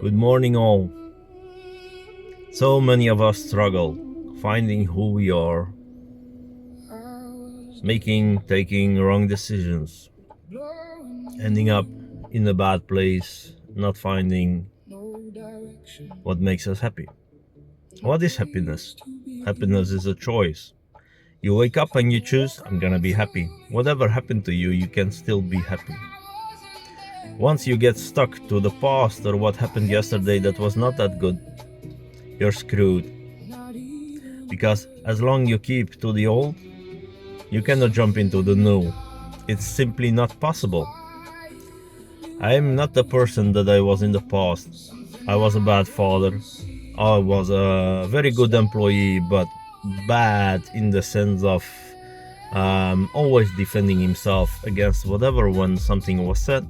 Good morning, all. So many of us struggle finding who we are, taking wrong decisions, ending up in a bad place, not finding what makes us happy. What is happiness? Happiness is a choice. You wake up and you choose, I'm gonna be happy. Whatever happened to you, you can still be happy. Once you get stuck to the past or what happened yesterday that was not that good, you're screwed. Because as long you keep to the old, you cannot jump into the new. It's simply not possible. I am not the person that I was in the past. I was a bad father. I was a very good employee, but bad in the sense of always defending himself against whatever when something was said.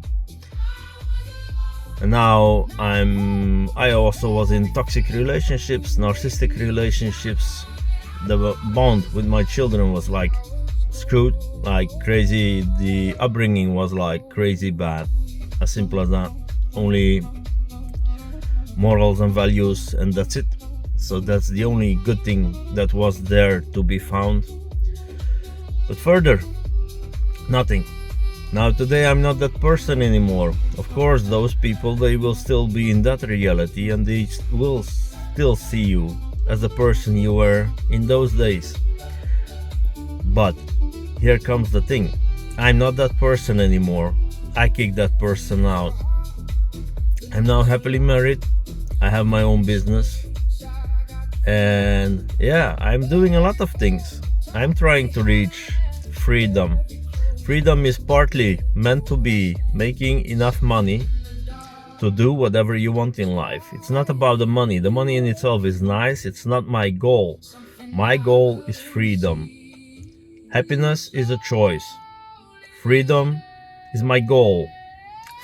And now I also was in toxic relationships, narcissistic relationships. The bond with my children was like screwed, like crazy. The upbringing was like crazy bad. As simple as that. Only morals and values, and that's it. So that's the only good thing that was there to be found. But further, nothing. Now today I'm not that person anymore. Of course, those people, they will still be in that reality and they will still see you as the person you were in those days. But here comes the thing. I'm not that person anymore. I kicked that person out. I'm now happily married. I have my own business. And yeah, I'm doing a lot of things. I'm trying to reach freedom. Freedom is partly meant to be making enough money to do whatever you want in life. It's not about the money. The money in itself is nice. It's not my goal. My goal is freedom. Happiness is a choice. Freedom is my goal.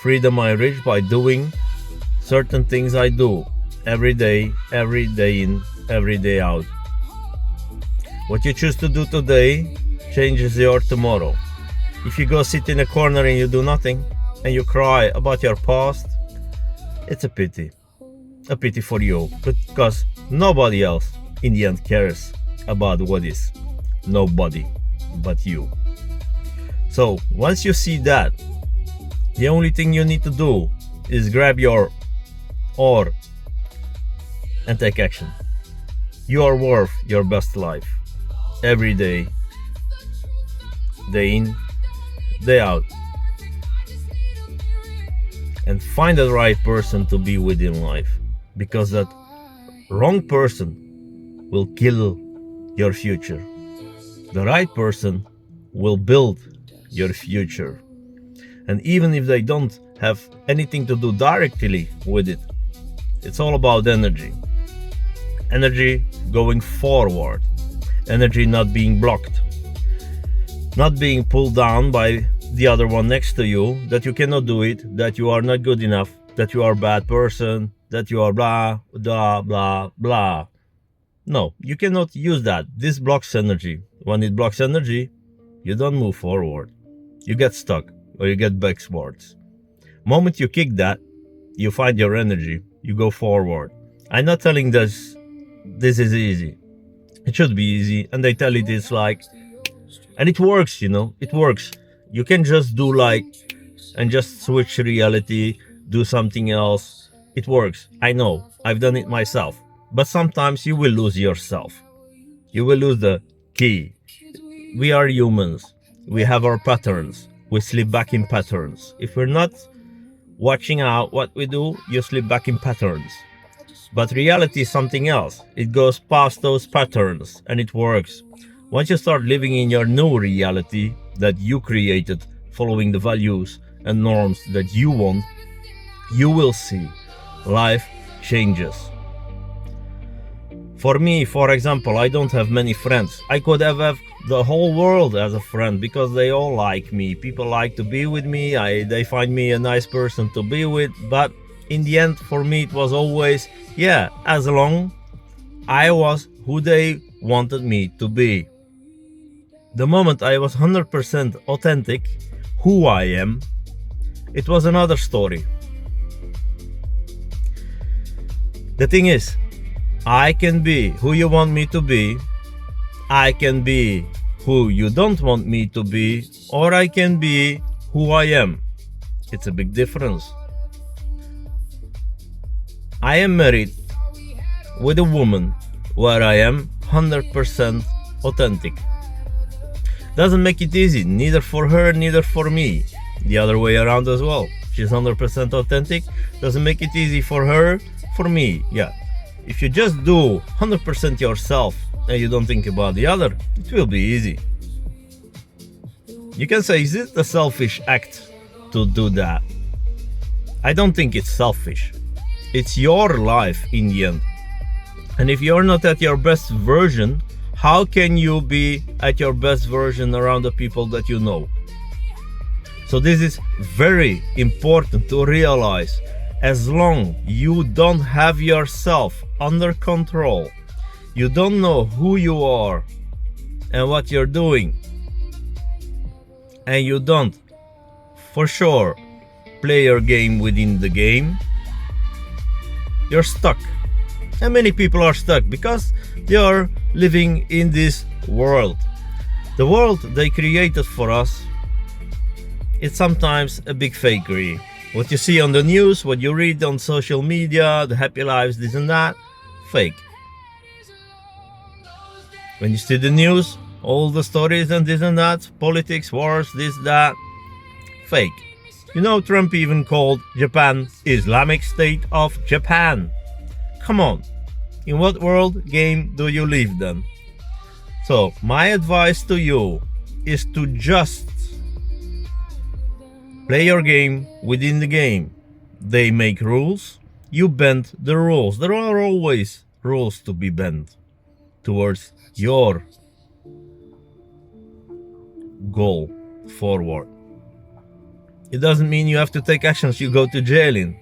Freedom I reach by doing certain things I do every day in, every day out. What you choose to do today changes your tomorrow. If you go sit in a corner and you do nothing and you cry about your past, it's a pity. A pity for you, because nobody else in the end cares about what is. Nobody but you. So once you see that, the only thing you need to do is grab your oar and take action. You are worth your best life. Every day, day in, day out. And find the right person to be with in life, because that wrong person will kill your future. The right person will build your future. And even if they don't have anything to do directly with it, it's all about energy. Energy going forward. Energy not being blocked. Not being pulled down by the other one next to you, that you cannot do it, that you are not good enough, that you are a bad person, that you are blah, blah, blah, blah. No, you cannot use that. This blocks energy. When it blocks energy, you don't move forward. You get stuck or you get backwards. Moment you kick that, you find your energy, you go forward. I'm not telling this is easy. It should be easy, and they tell it is like, and it works, it works. You can just do and just switch reality, do something else. It works. I know, I've done it myself. But sometimes you will lose yourself. You will lose the key. We are humans. We have our patterns. We slip back in patterns. If we're not watching out what we do, you slip back in patterns. But reality is something else. It goes past those patterns and it works. Once you start living in your new reality that you created, following the values and norms that you want, you will see life changes. For me, for example, I don't have many friends. I could have the whole world as a friend because they all like me. People like to be with me. They find me a nice person to be with. But in the end, for me, it was always, as long I was who they wanted me to be. The moment I was 100% authentic, who I am, it was another story. The thing is, I can be who you want me to be, I can be who you don't want me to be, or I can be who I am. It's a big difference. I am married with a woman where I am 100% authentic. Doesn't make it easy, neither for her, neither for me. The other way around as well. She's 100% authentic, doesn't make it easy for her, for me. Yeah. If you just do 100% yourself and you don't think about the other, it will be easy. You can say, is it a selfish act to do that? I don't think it's selfish. It's your life in the end. And if you're not at your best version, how can you be at your best version around the people that you know? So this is very important to realize. As long you don't have yourself under control, you don't know who you are and what you're doing, and you don't, for sure, play your game within the game, you're stuck. And many people are stuck because they are living in this world. The world they created for us, it's sometimes a big fakery. What you see on the news, what you read on social media, the happy lives, this and that, fake. When you see the news, all the stories and this and that, politics, wars, this, that, fake. You know, Trump even called Japan Islamic State of Japan. Come on, in what world game do you live then? So my advice to you is to just play your game within the game. They make rules, you bend the rules. There are always rules to be bent towards your goal forward. It doesn't mean you have to take actions you go to jail in.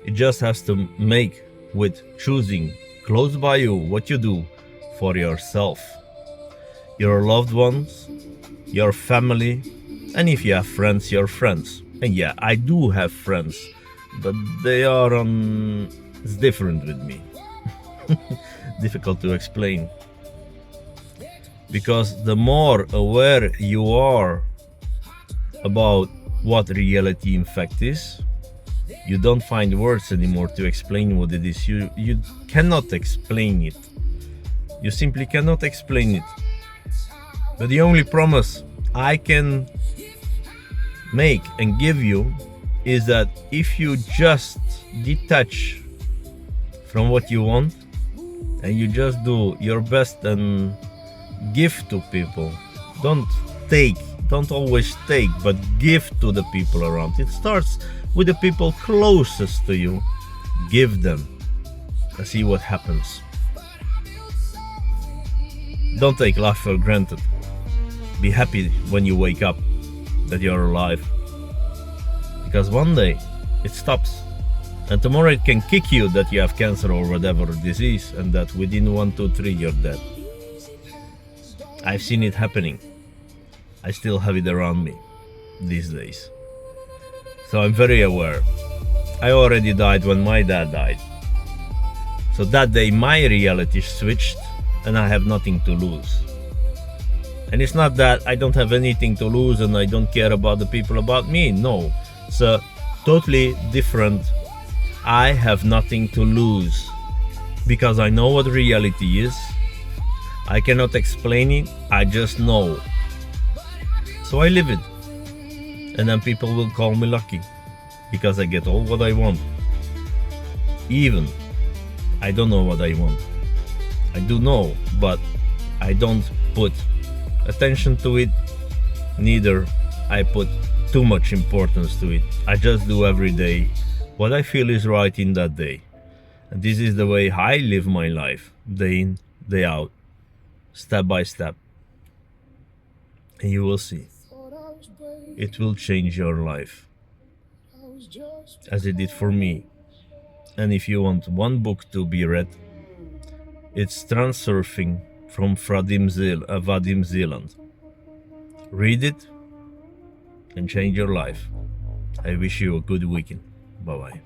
It just has to make with choosing close by you what you do for yourself, your loved ones, your family, and if you have friends, your friends. And yeah, I do have friends, but they are on... it's different with me. Difficult to explain. Because the more aware you are about what reality in fact is, you don't find words anymore to explain what it is. You cannot explain it. You simply cannot explain it. But the only promise I can make and give you is that if you just detach from what you want and you just do your best and give to people, don't always take, but give to the people around. It starts with the people closest to you. Give them and see what happens. Don't take life for granted. Be happy when you wake up that you're alive, because one day it stops, and tomorrow it can kick you that you have cancer or whatever disease, and that within 1, 2, 3 you're dead. I've seen it happening. I still have it around me these days. So I'm very aware. I already died when my dad died. So that day my reality switched and I have nothing to lose. And it's not that I don't have anything to lose and I don't care about the people about me. No, it's a totally different. I have nothing to lose because I know what reality is. I cannot explain it, I just know. So I live it. And then people will call me lucky because I get all what I want. Even I don't know what I want. I do know, but I don't put attention to it, neither I put too much importance to it. I just do every day what I feel is right in that day. And this is the way I live my life, day in, day out, step by step. And you will see. It will change your life, as it did for me. And if you want one book to be read, it's Transurfing from Vadim Zeland. Read it and change your life. I wish you a good weekend. Bye bye.